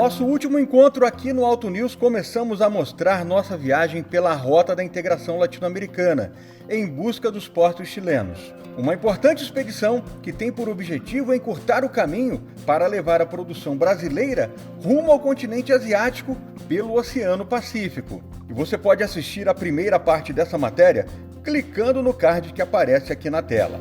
nosso último encontro aqui no Auto News, começamos a mostrar nossa viagem pela Rota da Integração Latino-Americana, em busca dos portos chilenos. Uma importante expedição que tem por objetivo encurtar o caminho para levar a produção brasileira rumo ao continente asiático pelo Oceano Pacífico. E você pode assistir a primeira parte dessa matéria clicando no card que aparece aqui na tela.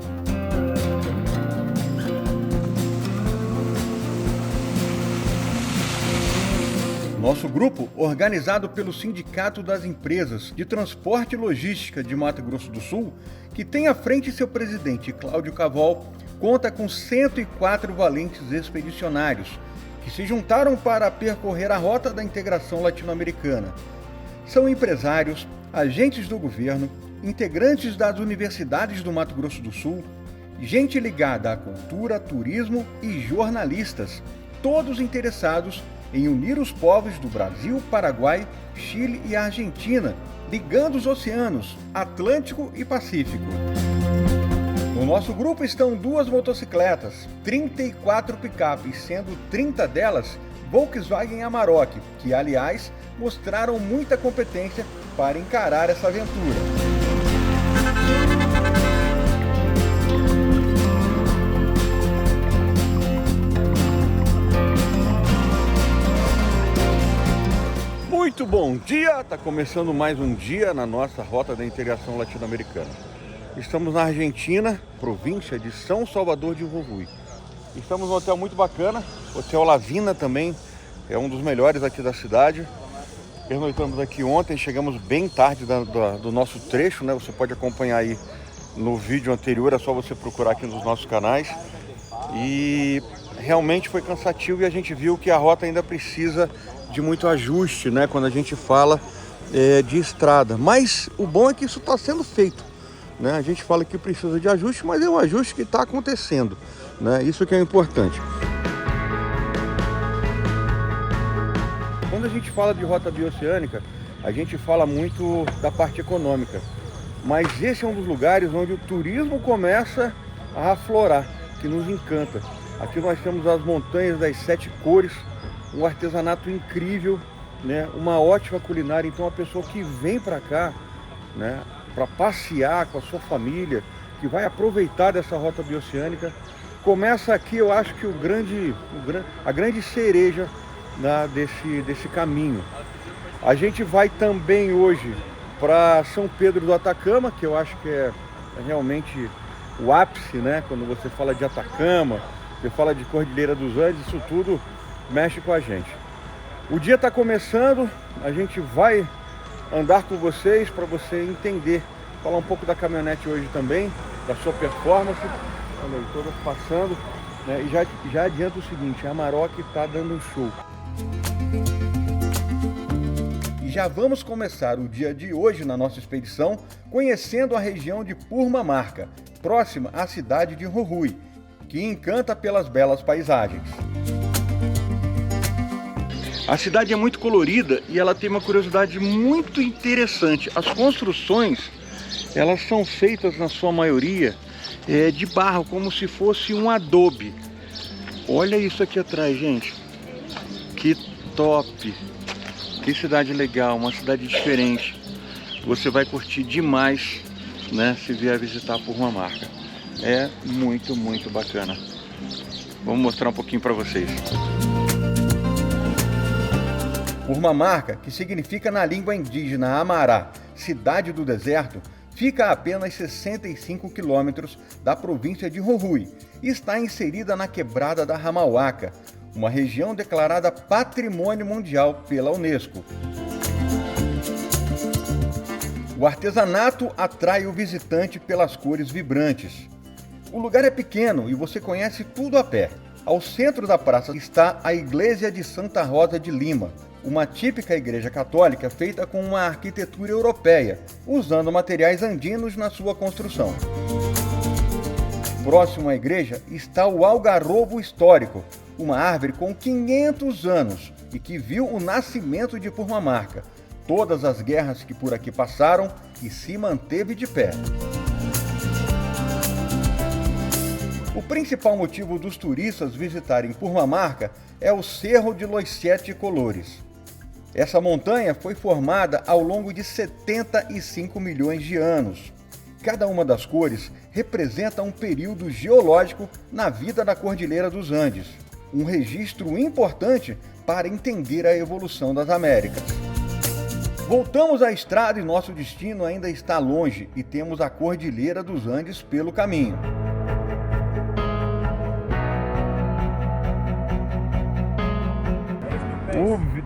Nosso grupo, organizado pelo Sindicato das Empresas de Transporte e Logística de Mato Grosso do Sul, que tem à frente seu presidente Cláudio Cavol, conta com 104 valentes expedicionários, que se juntaram para percorrer a Rota da Integração Latino-Americana. São empresários, agentes do governo, integrantes das universidades do Mato Grosso do Sul, gente ligada à cultura, turismo e jornalistas, todos interessados em unir os povos do Brasil, Paraguai, Chile e Argentina, ligando os oceanos Atlântico e Pacífico. No nosso grupo estão 2 motocicletas, 34 picapes, sendo 30 delas Volkswagen Amarok, que, aliás, mostraram muita competência para encarar essa aventura. Muito bom dia! Está começando mais um dia na nossa Rota da Integração Latino-Americana. Estamos na Argentina, província de São Salvador de Jujuy. Estamos num hotel muito bacana, Hotel Lavina também, é um dos melhores aqui da cidade. Pernoitamos aqui ontem, chegamos bem tarde do nosso trecho, né? Você pode acompanhar aí no vídeo anterior, é só você procurar aqui nos nossos canais. E realmente foi cansativo e a gente viu que a rota ainda precisa de muito ajuste, né, quando a gente fala de estrada. Mas o bom é que isso está sendo feito, né? A gente fala que precisa de ajuste, mas é um ajuste que está acontecendo, né? Isso que é importante. Quando a gente fala de rota bioceânica, a gente fala muito da parte econômica, mas esse é um dos lugares onde o turismo começa a aflorar, que nos encanta. Aqui nós temos as montanhas das 7 cores, um artesanato incrível, né? Uma ótima culinária. Então a pessoa que vem para cá, né, para passear com a sua família, que vai aproveitar dessa rota bioceânica, começa aqui, eu acho que a grande cereja desse caminho. A gente vai também hoje para São Pedro do Atacama, que eu acho que é realmente o ápice, né? Quando você fala de Atacama, você fala de Cordilheira dos Andes, isso tudo mexe com a gente. O dia está começando, a gente vai andar com vocês para você entender, falar um pouco da caminhonete hoje também, da sua performance. Olha aí, todas passando, né? E já adianta o seguinte, a Amarok está dando um show. E já vamos começar o dia de hoje na nossa expedição conhecendo a região de Purmamarca, próxima à cidade de Jujuy, que encanta pelas belas paisagens. A cidade é muito colorida e ela tem uma curiosidade muito interessante. As construções, elas são feitas na sua maioria de barro, como se fosse um adobe. Olha isso aqui atrás, gente. Que top! Que cidade legal, uma cidade diferente. Você vai curtir demais, né, se vier visitar Purmamarca. É muito, muito bacana. Vamos mostrar um pouquinho para vocês. Purmamarca, que significa na língua indígena Amará, cidade do deserto, fica a apenas 65 quilômetros da província de Jujuy e está inserida na quebrada da Ramauaca, uma região declarada Patrimônio Mundial pela Unesco. O artesanato atrai o visitante pelas cores vibrantes. O lugar é pequeno e você conhece tudo a pé. Ao centro da praça está a Igreja de Santa Rosa de Lima, uma típica igreja católica feita com uma arquitetura europeia, usando materiais andinos na sua construção. Próximo à igreja está o algarrobo histórico, uma árvore com 500 anos e que viu o nascimento de Purmamarca, todas as guerras que por aqui passaram e se manteve de pé. O principal motivo dos turistas visitarem Purmamarca é o Cerro de los Sete Colores. Essa montanha foi formada ao longo de 75 milhões de anos. Cada uma das cores representa um período geológico na vida da Cordilheira dos Andes, um registro importante para entender a evolução das Américas. Voltamos à estrada e nosso destino ainda está longe e temos a Cordilheira dos Andes pelo caminho.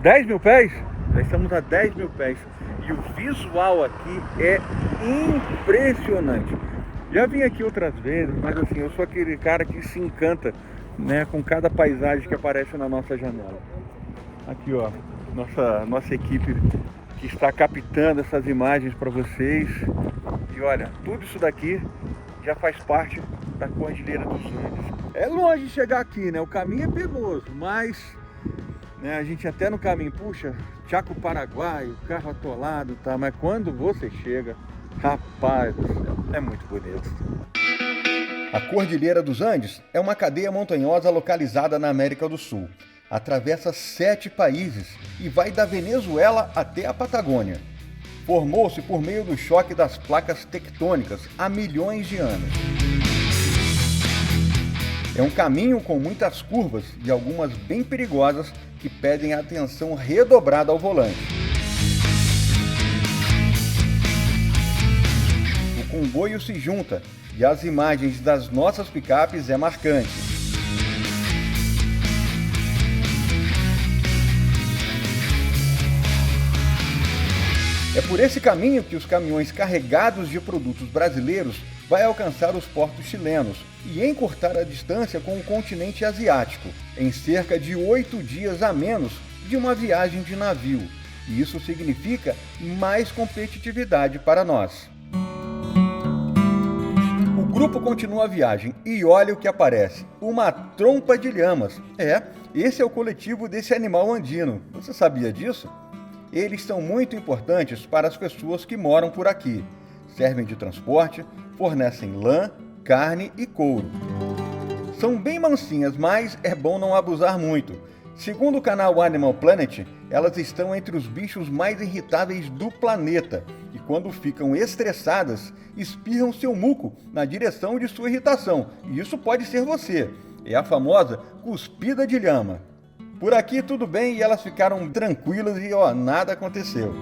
10 mil pés? Já estamos a 10 mil pés. E o visual aqui é impressionante. Já vim aqui outras vezes, mas assim, eu sou aquele cara que se encanta, né, com cada paisagem que aparece na nossa janela. Aqui, ó, nossa equipe que está captando essas imagens para vocês. E olha, tudo isso daqui já faz parte da Cordilheira dos Andes. É longe de chegar aqui, né? O caminho é penoso, mas né, a gente até no caminho, puxa, Chaco Paraguai, o carro atolado, tá? Mas quando você chega, rapaz do céu, é muito bonito. A Cordilheira dos Andes é uma cadeia montanhosa localizada na América do Sul. Atravessa 7 países e vai da Venezuela até a Patagônia. Formou-se por meio do choque das placas tectônicas há milhões de anos. É um caminho com muitas curvas e algumas bem perigosas que pedem atenção redobrada ao volante. O comboio se junta e as imagens das nossas picapes é marcante. É por esse caminho que os caminhões carregados de produtos brasileiros vai alcançar os portos chilenos e encurtar a distância com o continente asiático, em cerca de 8 dias a menos de uma viagem de navio. E isso significa mais competitividade para nós. O grupo continua a viagem e olha o que aparece, uma trompa de lhamas. Esse é o coletivo desse animal andino. Você sabia disso? Eles são muito importantes para as pessoas que moram por aqui. Servem de transporte, fornecem lã, carne e couro. São bem mansinhas, mas é bom não abusar muito. Segundo o canal Animal Planet, elas estão entre os bichos mais irritáveis do planeta e quando ficam estressadas, espirram seu muco na direção de sua irritação. E isso pode ser você. É a famosa cuspida de lhama. Por aqui tudo bem e elas ficaram tranquilas e nada aconteceu.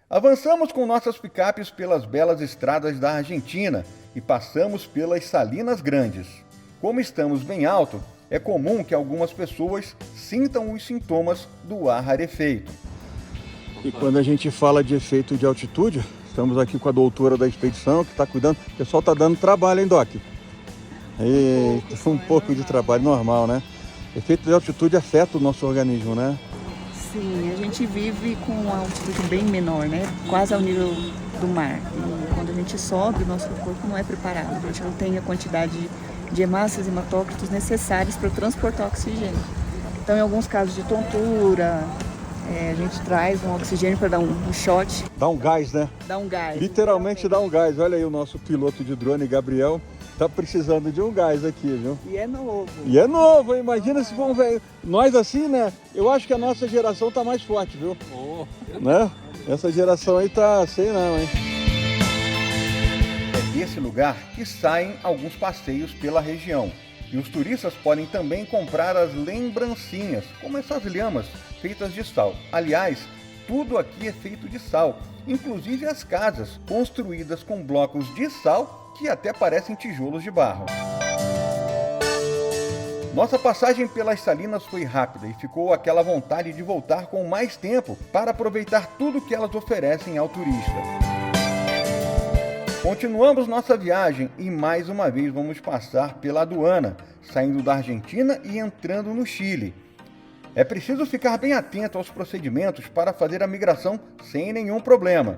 Avançamos com nossas picapes pelas belas estradas da Argentina e passamos pelas Salinas Grandes. Como estamos bem alto, é comum que algumas pessoas sintam os sintomas do ar rarefeito. E quando a gente fala de efeito de altitude, estamos aqui com a doutora da expedição que está cuidando. O pessoal está dando trabalho, hein, Doc? Eita, um pouco de trabalho normal, né? Efeito de altitude afeta o nosso organismo, né? Sim, a gente vive com uma altitude bem menor, né? Quase ao nível do mar. E quando a gente sobe, o nosso corpo não é preparado. A gente não tem a quantidade de hemácias e hematócritos necessários para transportar oxigênio. Então, em alguns casos de tontura, a gente traz um oxigênio para dar um shot. Dá um gás, né? Dá um gás. Literalmente dá um gás. Olha aí o nosso piloto de drone, Gabriel. Tá precisando de um gás aqui, viu? E é novo. E é novo, imagina se for um velho. Nós assim, né? Eu acho que a nossa geração tá mais forte, viu? Né? Essa geração aí tá sei não, hein? É desse lugar que saem alguns passeios pela região. E os turistas podem também comprar as lembrancinhas, como essas lhamas feitas de sal. Aliás, tudo aqui é feito de sal, inclusive as casas, construídas com blocos de sal que até parecem tijolos de barro. Nossa passagem pelas Salinas foi rápida e ficou aquela vontade de voltar com mais tempo para aproveitar tudo que elas oferecem ao turista. Continuamos nossa viagem e mais uma vez vamos passar pela aduana, saindo da Argentina e entrando no Chile. É preciso ficar bem atento aos procedimentos para fazer a migração sem nenhum problema.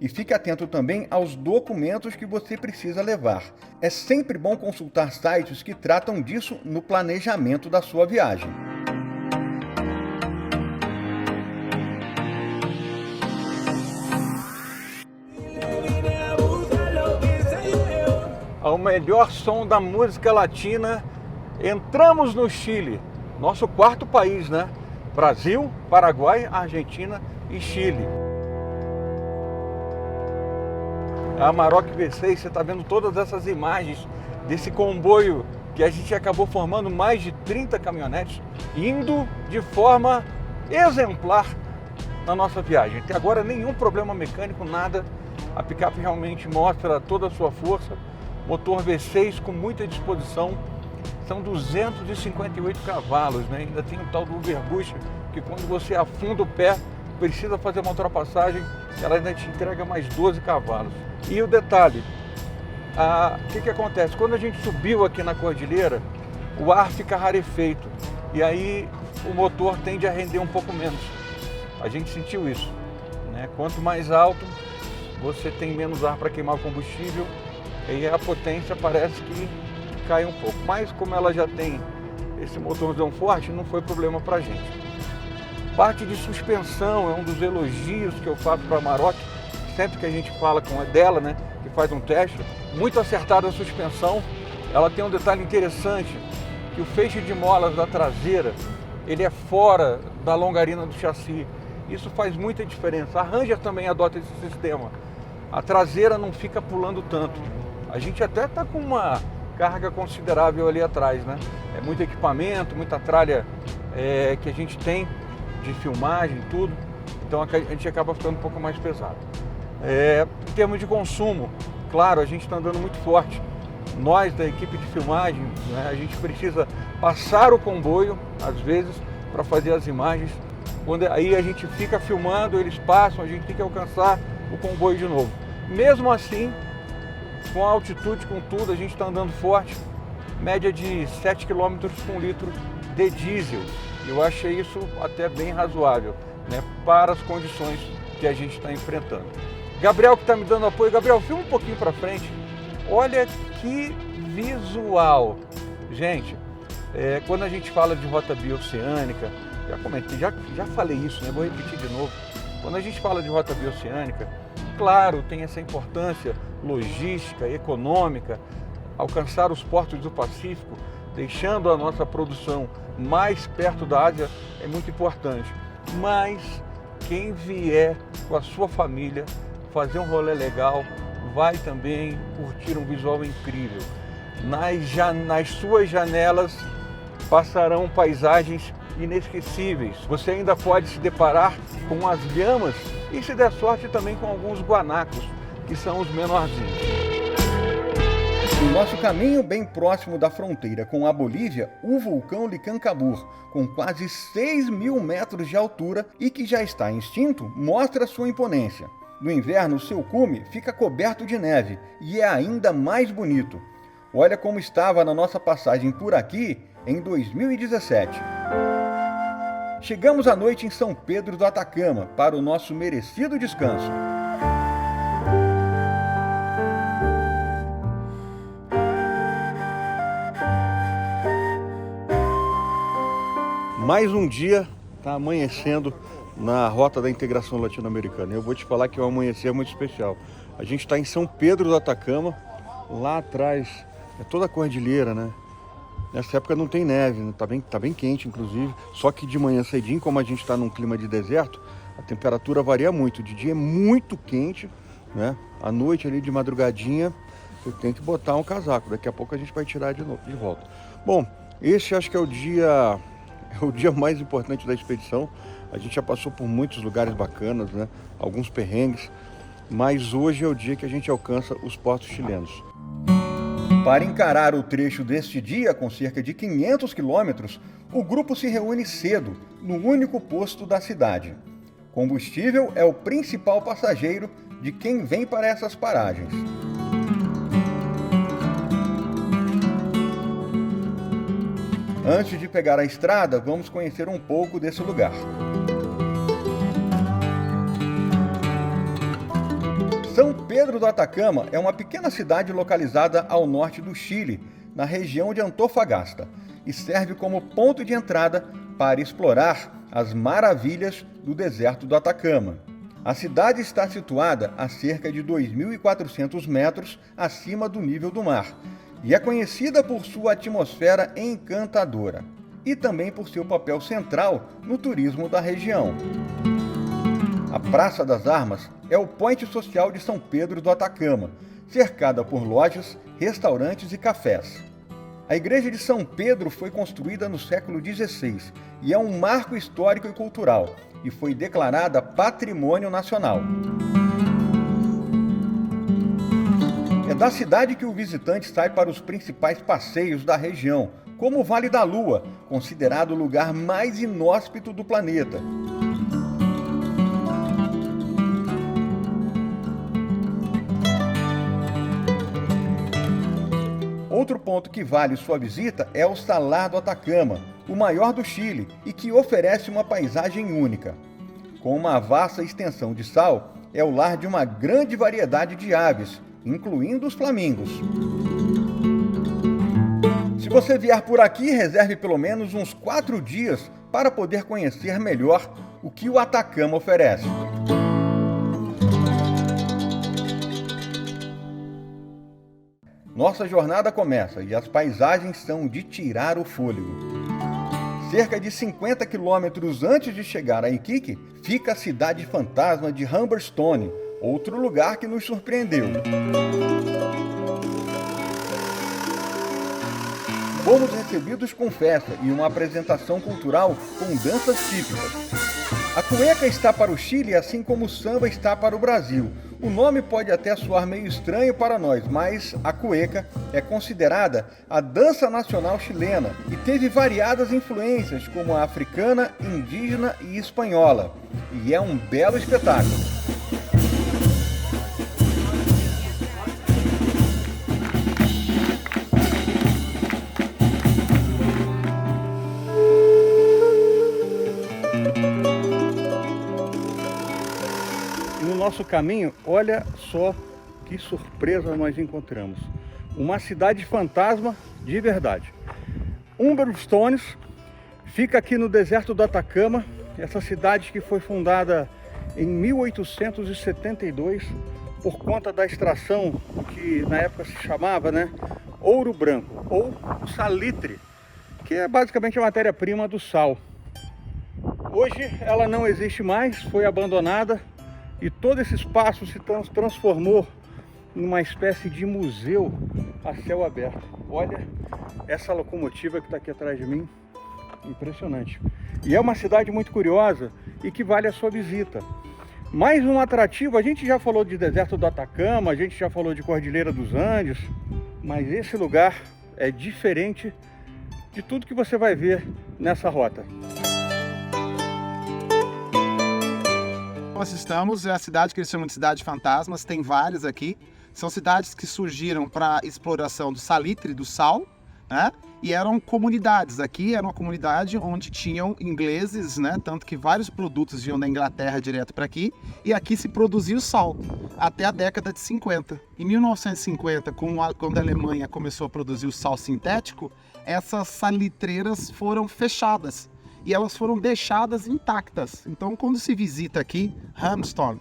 E fique atento também aos documentos que você precisa levar. É sempre bom consultar sites que tratam disso no planejamento da sua viagem. ao melhor som da música latina. Entramos no Chile, nosso quarto país, né? Brasil, Paraguai, Argentina e Chile. A Amarok V6, você está vendo todas essas imagens desse comboio que a gente acabou formando mais de 30 caminhonetes, indo de forma exemplar na nossa viagem. Até agora nenhum problema mecânico, nada. A picape realmente mostra toda a sua força. Motor V6 com muita disposição. São 258 cavalos, né? Ainda tem o tal do overboost, que quando você afunda o pé, precisa fazer uma ultrapassagem, ela ainda te entrega mais 12 cavalos. E o detalhe, o que acontece? Quando a gente subiu aqui na cordilheira, o ar fica rarefeito e aí o motor tende a render um pouco menos. A gente sentiu isso, né? Quanto mais alto, você tem menos ar para queimar o combustível e a potência parece que cai um pouco. Mas como ela já tem esse motorzão forte, não foi problema para a gente. Parte de suspensão é um dos elogios que eu faço para a Amarok, sempre que a gente fala com a dela, né, que faz um teste. Muito acertada a suspensão. Ela tem um detalhe interessante, que o feixe de molas da traseira, ele é fora da longarina do chassi. Isso faz muita diferença. A Ranger também adota esse sistema. A traseira não fica pulando tanto. A gente até está com uma carga considerável ali atrás, né? É muito equipamento, muita tralha que a gente tem de filmagem, tudo. Então a gente acaba ficando um pouco mais pesado. Em termos de consumo, claro, a gente está andando muito forte. Nós da equipe de filmagem, né, a gente precisa passar o comboio, às vezes, para fazer as imagens. Aí a gente fica filmando, eles passam, a gente tem que alcançar o comboio de novo. Mesmo assim, com a altitude, com tudo, a gente está andando forte, média de 7 km por litro de diesel. Eu achei isso até bem razoável, né, para as condições que a gente está enfrentando. Gabriel que está me dando apoio. Gabriel, filma um pouquinho para frente. Olha que visual. Gente, quando a gente fala de rota bioceânica, já comentei, já falei isso, né? Vou repetir de novo. Quando a gente fala de rota bioceânica, claro, tem essa importância logística, econômica, alcançar os portos do Pacífico, deixando a nossa produção mais perto da Ásia, é muito importante. Mas quem vier com a sua família fazer um rolê legal, vai também curtir um visual incrível. Nas suas janelas passarão paisagens inesquecíveis. Você ainda pode se deparar com as lhamas e, se der sorte, também com alguns guanacos, que são os menorzinhos. Em nosso caminho, bem próximo da fronteira com a Bolívia, o vulcão Licancabur, com quase 6.000 metros de altura e que já está extinto, mostra sua imponência. No inverno, seu cume fica coberto de neve e é ainda mais bonito. Olha como estava na nossa passagem por aqui em 2017. Chegamos à noite em São Pedro do Atacama para o nosso merecido descanso. Mais um dia está amanhecendo na Rota da Integração Latino-Americana. Eu vou te falar que é um amanhecer muito especial. A gente está em São Pedro do Atacama, lá atrás é toda a cordilheira, né? Nessa época não tem neve, né? Tá bem quente, inclusive. Só que de manhã cedinho, como a gente está num clima de deserto, a temperatura varia muito. De dia é muito quente, né? À noite, ali de madrugadinha, você tem que botar um casaco. Daqui a pouco a gente vai tirar de volta. Bom, esse acho que é o dia mais importante da expedição. A gente já passou por muitos lugares bacanas, né? Alguns perrengues, mas hoje é o dia que a gente alcança os portos chilenos. Para encarar o trecho deste dia, com cerca de 500 quilômetros, o grupo se reúne cedo, no único posto da cidade. Combustível é o principal passageiro de quem vem para essas paragens. Antes de pegar a estrada, vamos conhecer um pouco desse lugar. São Pedro do Atacama é uma pequena cidade localizada ao norte do Chile, na região de Antofagasta, e serve como ponto de entrada para explorar as maravilhas do deserto do Atacama. A cidade está situada a cerca de 2.400 metros acima do nível do mar e é conhecida por sua atmosfera encantadora e também por seu papel central no turismo da região. A Praça das Armas é o point social de São Pedro do Atacama, cercada por lojas, restaurantes e cafés. A Igreja de São Pedro foi construída no século XVI e é um marco histórico e cultural e foi declarada Patrimônio Nacional. É da cidade que o visitante sai para os principais passeios da região, como o Vale da Lua, considerado o lugar mais inóspito do planeta. Outro ponto que vale sua visita é o Salar do Atacama, o maior do Chile e que oferece uma paisagem única. Com uma vasta extensão de sal, é o lar de uma grande variedade de aves, incluindo os flamingos. Se você vier por aqui, reserve pelo menos uns 4 dias para poder conhecer melhor o que o Atacama oferece. Nossa jornada começa e as paisagens são de tirar o fôlego. Cerca de 50 quilômetros antes de chegar a Iquique, fica a cidade fantasma de Humberstone, outro lugar que nos surpreendeu. Fomos recebidos com festa e uma apresentação cultural com danças típicas. A cueca está para o Chile, assim como o samba está para o Brasil. O nome pode até soar meio estranho para nós, mas a cueca é considerada a dança nacional chilena e teve variadas influências como a africana, indígena e espanhola. E é um belo espetáculo. No nosso caminho, olha só que surpresa nós encontramos. Uma cidade fantasma de verdade. Humberstone fica aqui no deserto do Atacama, essa cidade que foi fundada em 1872 por conta da extração que na época se chamava, ouro branco ou salitre, que é basicamente a matéria-prima do sal. Hoje ela não existe mais, foi abandonada. E todo esse espaço se transformou numa espécie de museu a céu aberto. Olha essa locomotiva que está aqui atrás de mim, impressionante. E é uma cidade muito curiosa e que vale a sua visita. Mais um atrativo, a gente já falou de deserto do Atacama, a gente já falou de Cordilheira dos Andes, mas esse lugar é diferente de tudo que você vai ver nessa rota. Nós estamos, é a cidade que eles chamam de cidade fantasmas, tem várias aqui. São cidades que surgiram para exploração do salitre, do sal, né? E eram comunidades. Aqui era uma comunidade onde tinham ingleses, né? Tanto que vários produtos vinham da Inglaterra direto para aqui. E aqui se produzia o sal, até a década de 50. Em 1950, quando a Alemanha começou a produzir o sal sintético, essas salitreiras foram fechadas. E elas foram deixadas intactas. Então, quando se visita aqui, Humberstone,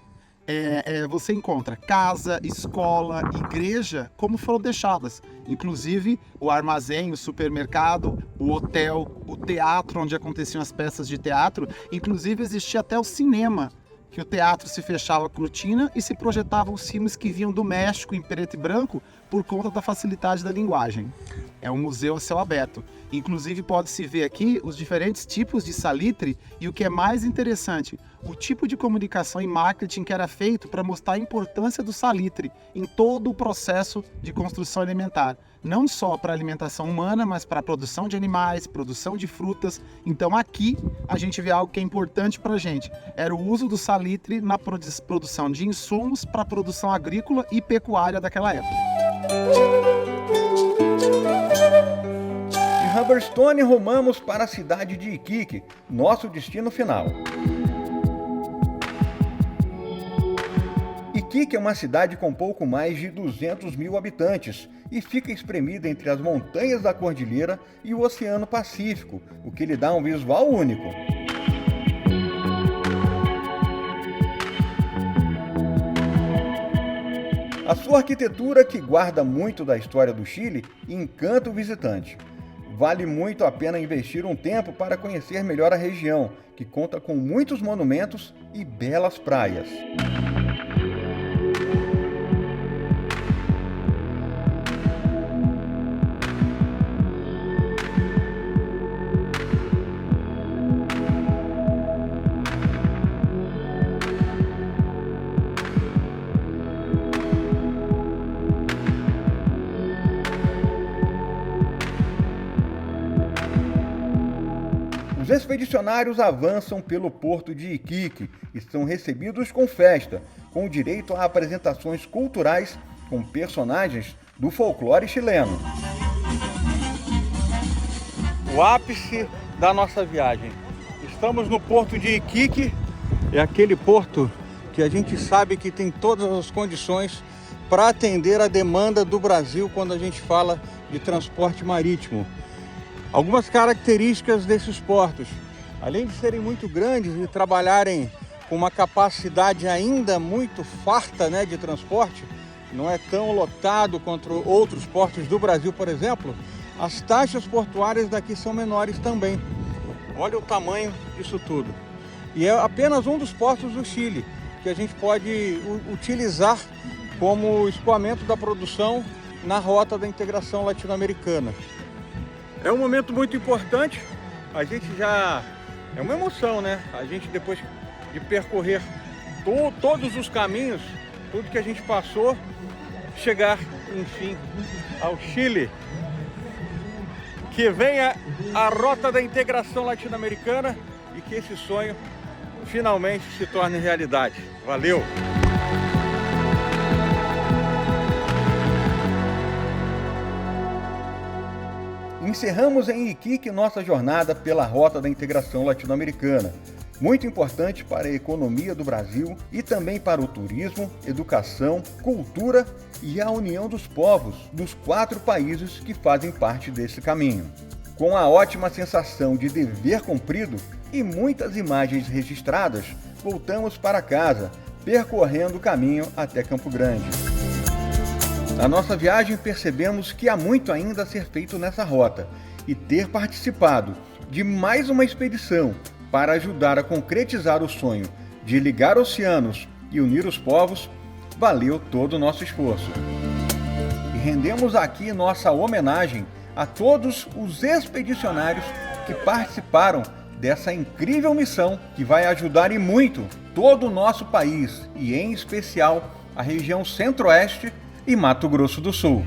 você encontra casa, escola, igreja, como foram deixadas. Inclusive, o armazém, o supermercado, o hotel, o teatro, onde aconteciam as peças de teatro. Inclusive, existia até o cinema, que o teatro se fechava a cortina e se projetavam os filmes que vinham do México em preto e branco por conta da facilidade da linguagem. É um museu a céu aberto. Inclusive pode-se ver aqui os diferentes tipos de salitre e o que é mais interessante, o tipo de comunicação e marketing que era feito para mostrar a importância do salitre em todo o processo de construção alimentar. Não só para a alimentação humana, mas para a produção de animais, produção de frutas. Então aqui a gente vê algo que é importante para a gente. Era o uso do salitre na produção de insumos para a produção agrícola e pecuária daquela época. De Humberstone rumamos para a cidade de Iquique, nosso destino final. Iquique é uma cidade com pouco mais de 200 mil habitantes e fica espremida entre as montanhas da Cordilheira e o Oceano Pacífico, o que lhe dá um visual único. A sua arquitetura, que guarda muito da história do Chile, encanta o visitante. Vale muito a pena investir um tempo para conhecer melhor a região, que conta com muitos monumentos e belas praias. Os expedicionários avançam pelo porto de Iquique e são recebidos com festa, com direito a apresentações culturais com personagens do folclore chileno. O ápice da nossa viagem. Estamos no porto de Iquique, é aquele porto que a gente sabe que tem todas as condições para atender a demanda do Brasil quando a gente fala de transporte marítimo. Algumas características desses portos, além de serem muito grandes e trabalharem com uma capacidade ainda muito farta, né, de transporte, não é tão lotado quanto outros portos do Brasil, por exemplo, as taxas portuárias daqui são menores também. Olha o tamanho disso tudo. E é apenas um dos portos do Chile que a gente pode utilizar como escoamento da produção na rota da integração latino-americana. É um momento muito importante, a gente já... é uma emoção, né? A gente, depois de percorrer todos os caminhos, tudo que a gente passou, chegar, enfim, ao Chile. Que venha a rota da integração latino-americana e que esse sonho finalmente se torne realidade. Valeu! Encerramos em Iquique nossa jornada pela Rota da Integração Latino-Americana, muito importante para a economia do Brasil e também para o turismo, educação, cultura e a união dos povos dos 4 países que fazem parte desse caminho. Com a ótima sensação de dever cumprido e muitas imagens registradas, voltamos para casa, percorrendo o caminho até Campo Grande. Na nossa viagem percebemos que há muito ainda a ser feito nessa rota e ter participado de mais uma expedição para ajudar a concretizar o sonho de ligar oceanos e unir os povos, valeu todo o nosso esforço. E rendemos aqui nossa homenagem a todos os expedicionários que participaram dessa incrível missão que vai ajudar e muito todo o nosso país e em especial a região Centro-Oeste e Mato Grosso do Sul.